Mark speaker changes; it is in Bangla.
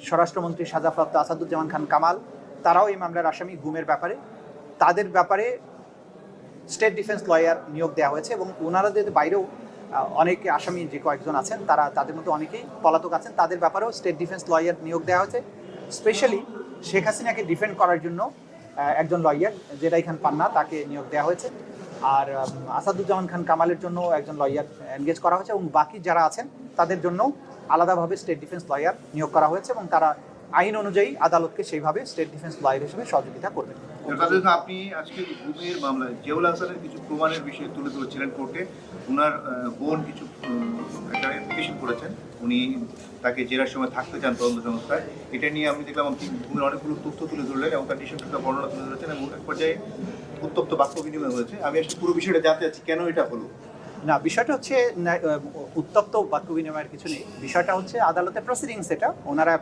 Speaker 1: স্বরাষ্ট্রমন্ত্রী সাজাপ্রাপ্ত আসাদুজ্জামান খান কামাল, তারাও এই মামলার আসামি গুমের ব্যাপারে, তাদের ব্যাপারে স্টেট ডিফেন্স লয়ার নিয়োগ দেওয়া হয়েছে এবং ওনাদের বাইরেও অনেক আসামি যে কয়েকজন আছেন তাদের মধ্যে অনেকেই পলাতক আছেন, তাদের ব্যাপারেও স্টেট ডিফেন্স লয়ার নিয়োগ দেওয়া হয়েছে। স্পেশালি শেখ হাসিনাকে ডিফেন্ড করার জন্য একজন লয়ার জেরাই খান পান্না, তাকে নিয়োগ দেওয়া হয়েছে। আর আসাদুজ্জামান খান কামালের জন্য একজন লয়ার এনগেজ করা হয়েছে এবং বাকি যারা আছেন তাদের জন্য আলাদাভাবে স্টেট ডিফেন্স লয়ার নিয়োগ করা হয়েছে এবং তারা আইন অনুযায়ী আদালতকে সেইভাবে স্টেট ডিফেন্স লয়ার হিসেবে সহযোগিতা করবেন।
Speaker 2: আপনি আজকে গুমের মামলায় জিয়াউল হাসানের কিছু প্রমাণের বিষয়ে তুলে ধরেছিলেন কোর্টে। ওনার বোন কিছু একটা অ্যাপ্লিকেশন করেছেন, উনি তাকে জেরার সময় থাকতে চান তদন্ত সংস্থায়। এটা নিয়ে আমি দেখলাম আপনি গুমের অনেকগুলো তথ্য তুলে ধরলেন এবং তার নিঃসঙ্গতা বর্ণনা তুলে ধরেছেন এবং এক পর্যায়ে উত্তপ্ত বাক্য বিনিময় হয়েছে। আমি আসলে পুরো বিষয়টা জানতে চাচ্ছি কেন এটা হলো।
Speaker 1: না, বিষয়টা হচ্ছে উত্তপ্ত বাক্য বিনিময়ের কিছু নেই, বিষয়টা হচ্ছে আদালতের প্রসিডিংস। এটা ওনারা